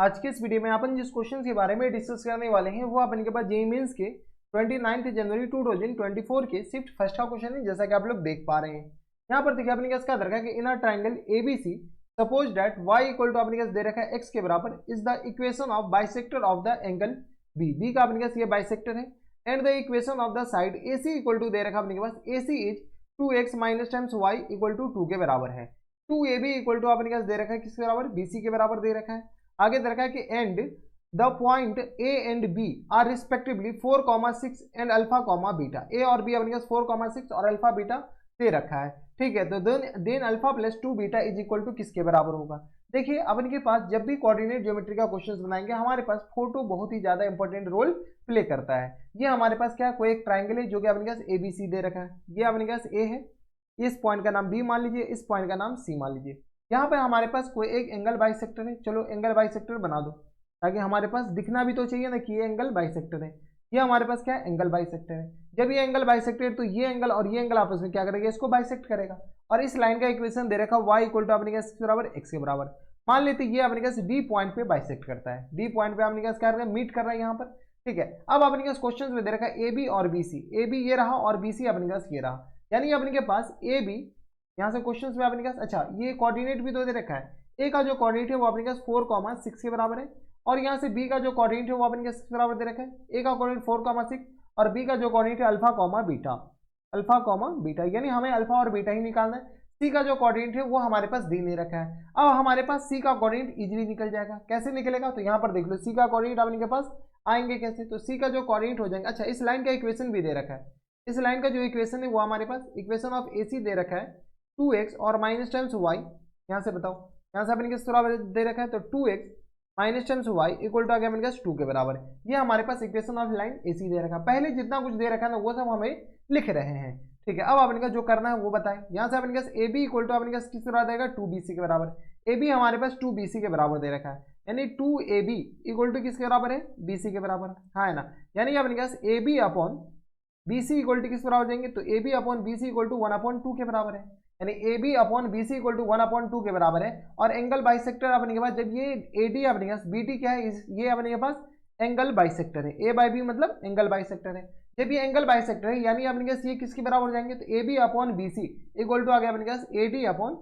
आज के इस वीडियो में अपन जिस क्वेश्चन के बारे में डिस्कस करने वाले हैं वो अपन के पास जेईई मेंस के 29 जनवरी 2024 के शिफ्ट फर्स्ट का क्वेश्चन है, जैसा कि आप लोग देख पा रहे हैं। यहाँ पर देखिए अपने पास क्या दे रखा है कि in a triangle ABC suppose that y equal to अपने पास दे रखा है x के बराबर is the equation of bisector of the angle b का अपने पास ये बाइसेक्टर है and the equation of the side AC equal to दे रखा है अपने के पास AC is 2x minus times y equal to 2 के बराबर है। 2AB इक्वल टू अपने पास दे रखा है किसके बराबर BC के बराबर दे रखा है। आगे दे रखा है कि and the point A and B are respectively 4,6 and alpha comma beta. A और बी अपने पास 4,6 और अल्फा बीटा दे रखा है, ठीक है। तो then alpha plus 2 beta is equal to किसके बराबर होगा। देखिए अपन के पास जब भी कोऑर्डिनेट ज्योमेट्री का क्वेश्चन बनाएंगे हमारे पास फोटो बहुत ही ज्यादा इंपॉर्टेंट रोल प्ले करता है। ये हमारे पास क्या है, कोई एक ट्राइंगल है जो कि अपने पास ABC दे रखा है, ये अपने पास A है, इस पॉइंट का नाम B मान लीजिए, इस पॉइंट का नाम C मान लीजिए। यहाँ पे हमारे पास कोई एक एंगल बाइसेक्टर है, चलो एंगल बाइसेक्टर बना दो ताकि हमारे पास दिखना भी तो चाहिए ना कि ये एंगल बाइसेक्टर है। ये हमारे पास क्या है, एंगल बाइसेक्टर है। जब ये एंगल बाइसेक्टर है तो ये एंगल और ये एंगल आपस में क्या करेगा, इसको बाइसेक्ट करेगा। और इस लाइन का इक्वेशन दे रखा y इक्वल टू अपने पास बराबर x के बराबर। मान लेते ये अपने पास D पॉइंट पे बाइसेक्ट करता है, D पॉइंट पे अपने पास क्या करता है, मीट कर रहा है यहाँ पर, ठीक है। अब अपने पास क्वेश्चन में दे रखा है AB और BC, AB ये रहा और BC अपने पास ये रहा, यानी अपने के पास AB यहाँ से क्वेश्चंस में अपने पास, अच्छा ये कोऑर्डिनेट भी तो दे रखा है। ए का जो कोऑर्डिनेट है वो अपने पास 4,6 के बराबर है और यहाँ से बी का जो कोऑर्डिनेट है वो अपने पास बराबर दे रखा है। ए का कोऑर्डिनेट 4,6 और बी का जो कोऑर्डिनेट है अल्फा कॉमा बीटा, यानी हमें अल्फा और बीटा ही निकालना है। सी का जो कोऑर्डिनेट है वो हमारे पास दी नहीं रखा है। अब हमारे पास सी का कोऑर्डिनेट इजीली निकल जाएगा। कैसे निकलेगा, तो यहाँ पर देख लो सी का कोऑर्डिनेट अपने के पास आएंगे कैसे, तो सी का जो कोऑर्डिनेट हो जाएंगे, अच्छा इस लाइन का इक्वेशन भी दे रखा है। इस लाइन का जो इक्वेशन है वो हमारे पास इक्वेशन ऑफ AC दे रखा है 2x और माइनस टाइम्स y। यहाँ से बताओ, यहाँ से अपने के बराबर दे रखा है तो 2x minus times y equal to आ गया अपने पास 2 के बराबर। ये हमारे पास इक्वेशन ऑफ लाइन AC दे रखा है। पहले जितना कुछ दे रखा है ना वो सब हमें लिख रहे हैं, ठीक है। अब अपने का जो करना है वो बताएं। यहाँ से अपने पास AB इक्वल टू अपने पास किस बराबर देगा, 2BC के बराबर। AB हमारे पास 2BC के बराबर दे रखा है, यानी 2AB इक्वल टू किसके बराबर है, BC के बराबर, हाँ है ना। यानी अपने पास AB upon BC equal to किस बराबर देंगे, तो AB upon BC equal to 1/2 के बराबर है, यानी AB upon BC equal to 1/2 के बराबर है। और एंगल बाइसेक्टर अपने के पास जब ये AD अपने के पास BD क्या है, ये अपने के पास एंगल बाइसेक्टर है, A बाई B मतलब एंगल बाइसेक्टर है। जब ये एंगल बाइसेक्टर है यानी अपने के पास ये किसके बराबर हो जाएंगे, तो AB upon BC equal to आ गया अपने के पास AD अपॉन,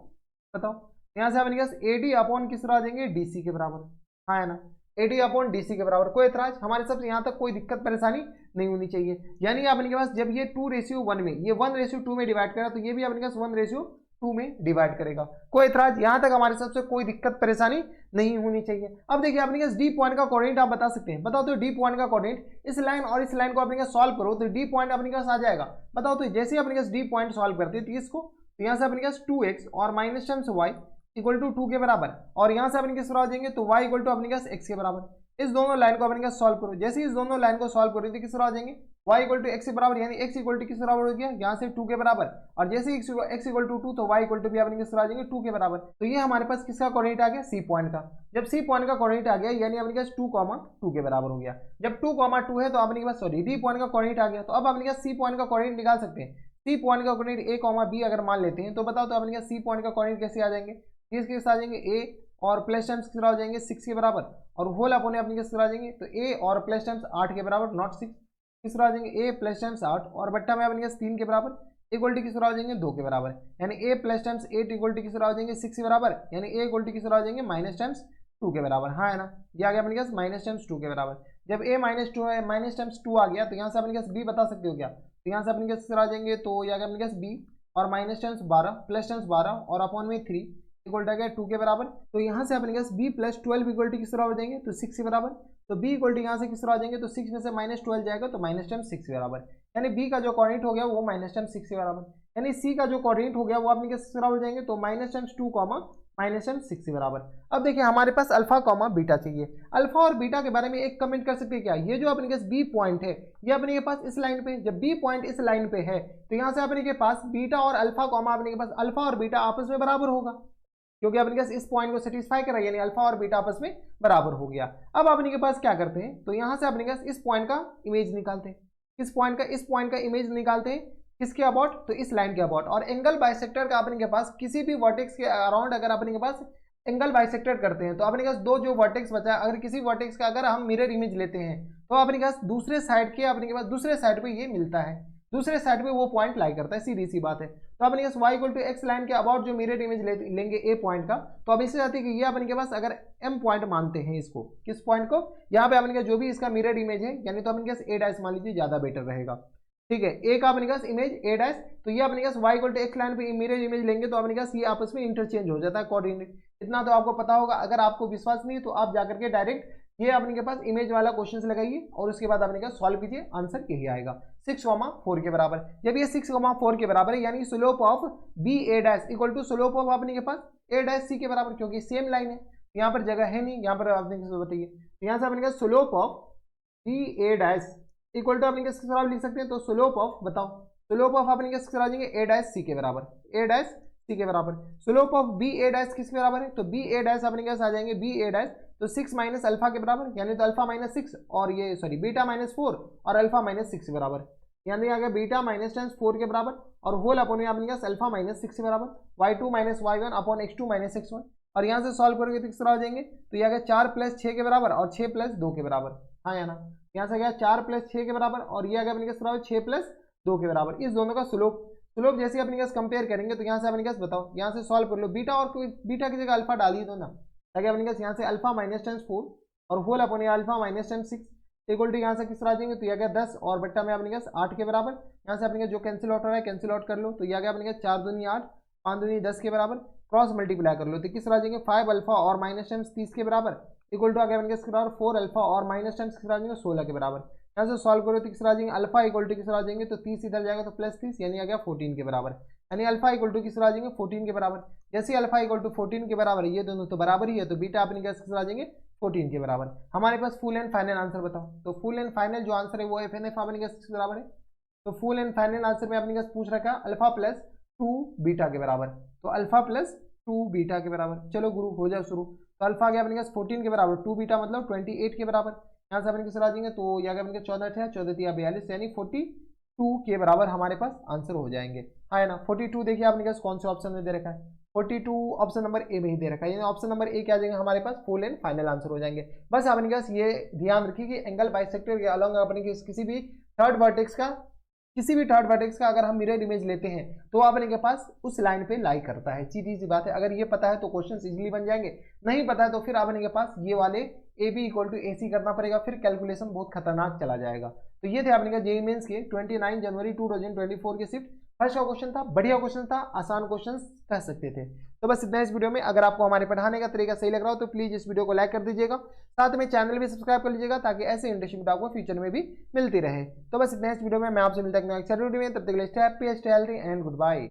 बताओ यहाँ से अपने के पास AD अपॉन किस तरह आ जाएंगे, DC के बराबर, हाँ है ना, AD अपॉन DC के बराबर। कोई एतराज, हमारे सबसे यहाँ तक कोई दिक्कत परेशानी नहीं होनी चाहिए। यानी अपने के पास जब ये 2:1 में, ये 1:2 में डिवाइड करेगा तो ये भी अपने पास 1:2 में डिवाइड करेगा। कोई एतराज, यहाँ तक हमारे सबसे कोई दिक्कत परेशानी नहीं होनी चाहिए। अब देखिए अपने पास डी पॉइंट का कोऑर्डिनेट आप बता सकते हैं, बताओ तो डी पॉइंट का कोऑर्डिनेट इस लाइन और इस लाइन को अपने पास सॉल्व करो तो डी पॉइंट अपने पास आ जाएगा। बताओ तो जैसे ही अपने पास डी पॉइंट सॉल्व करते हैं तो इसको, तो यहाँ से अपने पास 2x और minus times y equal to 2 के बराबर, और यहाँ से अपने किस बराबर देंगे तो y इक्वल टू अपने पास x के बराबर। इस दोनों लाइन को अपने सॉल्व करो, जैसे इस दोनों लाइन को सॉल्व करो तो किस तरह आ जाएंगे, y इक्वल टू x के बराबर, यानी x इक्वल टू किस बराबर हो गया, यहाँ से 2 के बराबर, और जैसे x इक्वल टू 2 तो y इक्वल टू भी अपने किस तरह आ जाएंगे 2 के बराबर। तो ये हमारे पास किसका कोऑर्डिनेट आ गया, C पॉइंट का। जब C पॉइंट का कोऑर्डिनेट आ गया यानी अपने पास 2,2 के बराबर हो गया। जब 2,2 है तो अपने पास सॉरी D पॉइंट का कोऑर्डिनेट आ गया, तो अब अपने पास C पॉइंट का कोऑर्डिनेट निकाल सकते हैं। C पॉइंट का कोऑर्डिनेट A, B अगर मान लेते हैं तो बताओ तो अपने पास C पॉइंट का कोऑर्डिनेट कैसे आ जाएंगे, किसके आ जाएंगे A और प्लस टाइम्स किस तरह हो जाएंगे 6 के बराबर, और होल अपने अपने किस तरह आ जाएंगे तो A और प्लस टाइम्स 8 के बराबर, नॉट 6, किस तरह आ जाएंगे A प्लस टाइम्स 8 और बट्टा में अपने 3 के बराबर इक्वल टू किस तरह हो जाएंगे 2 के बराबर, यानी A plus times 8 equal to किस तरह हो जाएंगे 6 के बराबर, यानी A इक्वल टू किस तरह हो जाएंगे माइनस टाइम्स 2 के बराबर, हाँ है ना। ये आ गया अपने पास माइनस टाइम्स 2 के बराबर। जब A माइनस 2 है, माइनस टाइम्स 2 आ गया तो यहाँ से अपने पास B बता सकते हो क्या, तो यहाँ से अपने किस तरह आ जाएंगे, तो ये आ गया अपने पास B और माइनस टाइम्स 12 प्लस टाइम्स 12 और अपॉन में 3 इक्वल टू आ गया 2 के बराबर। तो यहाँ से अपने पास B प्लस 12 इक्वल टू किस तरह हो जाएंगे, तो 6 के बराबर। तो B इक्वल टू यहाँ से किस तरह आ जाएंगे, तो 6 में से माइनस 12 जाएगा तो माइनस टाइम 6 के बराबर, यानी B का जो कोऑर्डिनेट हो गया वो माइनस टाइम 6 के बराबर, यानी C का जो कोऑर्डिनेट हो गया वो अपने किस तरह हो जाएंगे, तो माइनस टाइम्स 2 माइनस टाइम 6 के बराबर। अब देखिए हमारे पास अल्फा कॉमा बीटा चाहिए। अल्फा और बीटा के बारे में एक कमेंट कर सकते हैं क्या, ये जो अपने पास B पॉइंट है ये अपने के पास इस लाइन पे, जब B पॉइंट इस लाइन पे है तो यहाँ से अपने के पास बीटा और अल्फा कॉमा अपने के पास अल्फा और बीटा आपस में बराबर होगा, क्योंकि अपने पास इस पॉइंट को सेटिस्फाई कर रहा है, यानी अल्फा और बीटा आपस में बराबर हो गया। अब अपने के पास क्या करते हैं, तो यहाँ से अपने पास इस पॉइंट का इमेज निकालते हैं, इस पॉइंट का इमेज निकालते हैं किसके अबाउट, तो इस लाइन के अबाउट। और एंगल बाइसेक्टर का अपने के पास किसी भी वर्टेक्स के अराउंड अगर अपने के पास एंगल बाइसेक्टर करते हैं तो अपने पास दो जो वर्टेक्स बचा है, अगर किसी वर्टेक्स का अगर हम मिरर इमेज लेते हैं तो अपने पास दूसरे साइड के अपने पास दूसरे साइड पे ये मिलता है, दूसरे साइड पे वो पॉइंट लाई करता है, सीधी सी बात है। तो अपने पास y equal to X line के अबाउट जो मिरर इमेज लेंगे ए पॉइंट का, तो अब इससे जाती है कि ये अपने के पास अगर m पॉइंट मानते हैं इसको, किस पॉइंट को, यहाँ पे अपने का जो भी इसका मिरर इमेज है यानी तो अपने पास ए डैश मान लीजिए ज्यादा बेटर रहेगा, ठीक है। ए का अपने पास इमेज ए डैश, तो ये अपने पास y equal to X line पे मिरर इमेज लेंगे तो अपने पास ये आपस में इंटरचेंज हो जाता है कोऑर्डिनेट। इतना तो आपको पता होगा, अगर आपको विश्वास नहीं है तो आप जाकर के डायरेक्ट ये अपने के पास इमेज वाला क्वेश्चन लगाइए और उसके बाद अपने का सॉल्व कीजिए, आंसर यही आएगा 6,4 के बराबर। जब ये 6,4 के बराबर है यानी slope of B A dash equal to slope of अपने के पास ए डैश सी के बराबर, क्योंकि सेम लाइन है यहाँ पर जगह है नहीं, यहाँ पर आपने बताइए यहाँ से अपने का slope of B A dash equal to अपने किसके बराबर लिख सकते हैं, तो स्लोप ऑफ बताओ, स्लोप ऑफ अपने किसके बराबर जाएंगे, ए डैश सी के बराबर, ए डैश सी के बराबर। Slope of B A dash किसके बराबर है, तो बी ए डैश अपने के आ जाएंगे बी ए डैश तो 6 माइनस अल्फा के बराबर, यानी तो अल्फा माइनस 6 और ये सॉरी बीटा माइनस 4 और अल्फा माइनस 6 के बराबर, यानी आ गया बीटा माइनस 4 के बराबर और होल अपॉन अपने पास अल्फा माइनस 6 के बराबर, y2 minus y1 upon x2 minus x1। और यहाँ से सॉल्व करोगे तो किस तरह हो जाएंगे, तो ये आ गया 4 प्लस 6 के बराबर और 6 प्लस 2 के बराबर, हाँ या ना, यहाँ से गया 4 प्लस 6 के बराबर और ये आ गया अपने किस बराबर 6 प्लस 2 के बराबर। इस दोनों का स्लोप जैसे अपने पास कंपेयर करेंगे तो यहाँ से अपने पास बताओ, यहाँ से सॉल्व कर लो, बीटा और बीटा की जगह अल्फा डालिए दो ना, ताकि अपने पास यहाँ से अल्फा माइनस 4 और whole upon alpha minus 6 equal to यहाँ से किस तरह आ जाएंगे, तो यह गया 10 और बट्टा में अपने पास 8 के बराबर। यहाँ से अपने जो कैंसिल आउट हो रहा है कैंसिल आउट कर लो, तो यह गया अपने पास 4 दूनी 8 5 दूनी 10 के बराबर, क्रॉस मल्टीप्लाई कर लो तो किस तरह आ जाएंगे 5 अल्फा और माइनस 30 के बराबर इक्वल टू आ गया अपने के बराबर 4 अल्फा और माइनस 10 किस तरह आ जाएंगे 16 के बराबर। यहाँ से सॉल्व करो तो किस तरह आ जाएंगे, अल्फा इक्वल टू किस तरह आ जाएंगे, तो 30 इधर जाएगा तो प्लस 30 यानी आ गया 14 के बराबर, यानी अल्फा इक्वल टू किस तरह आ जाएंगे 14 के बराबर। जैसे अल्फा इक्वल टू 14 के बराबर है, ये दोनों तो बराबर ही है, तो बीटा अपने किस तरह आ जाएंगे 14 के बराबर। हमारे पास फुल एंड फाइनल आंसर बताओ, तो फुल एंड फाइनल जो आंसर है वो एफ एन एफ अपने किस बराबर है, तो फुल एंड फाइनल आंसर में अपने पास पूछ रखा अल्फा प्लस 2 बीटा के बराबर, तो अल्फा प्लस 2 बीटा के बराबर। चलो गुरु हो जाओ शुरू, तो अल्फा आ गया अपने पास 14 के बराबर, 2 बीटा मतलब 28 के बराबर। यहाँ से अपने किस आ जाएंगे, तो यह अपने 14 है 14 या 42 यानी 42 के बराबर हमारे पास आंसर हो जाएंगे, हाँ है ना। 42 देखिए आपने पास कौन से ऑप्शन में दे रखा है, 42 ऑप्शन नंबर ए में ही दे रखा है, यानी ऑप्शन नंबर ए क्या आ जाएंगे हमारे पास फुल एंड फाइनल आंसर हो जाएंगे। बस आपने पास ये ध्यान रखिए कि एंगल बाइसेक्टर के अलॉन्ग अपने किसी भी थर्ड वर्टेक्स का अगर हम मिरर इमेज लेते हैं तो अपने के पास उस लाइन पे लाई करता है, सीधी सी बात है। अगर ये पता है तो क्वेश्चन इजीली बन जाएंगे, नहीं पता है तो फिर अपने के पास ये वाले ए बी इक्वल टू ए सी करना पड़ेगा, फिर कैलकुलेशन बहुत खतरनाक चला जाएगा। तो ये थे अपने का जेईई मेंस के 29 जनवरी 2024 के शिफ्ट फर्स्ट का क्वेश्चन था, बढ़िया क्वेश्चन था, आसान क्वेश्चन कह सकते थे। तो बस इतना इस वीडियो में। अगर आपको हमारे पढ़ाने का तरीका सही लग रहा हो तो प्लीज इस वीडियो को लाइक कर दीजिएगा, साथ में चैनल भी सब्सक्राइब कर लीजिएगा ताकि ऐसे इंटरेस्टिंग वीडियो आपको फ्यूचर में भी मिलती रहे। तो बस इतना इस वीडियो में, मैं आपसे मिलता हूं नेक्स्ट वीडियो में, तब तक के लिए stay happy, stay healthy and good bye.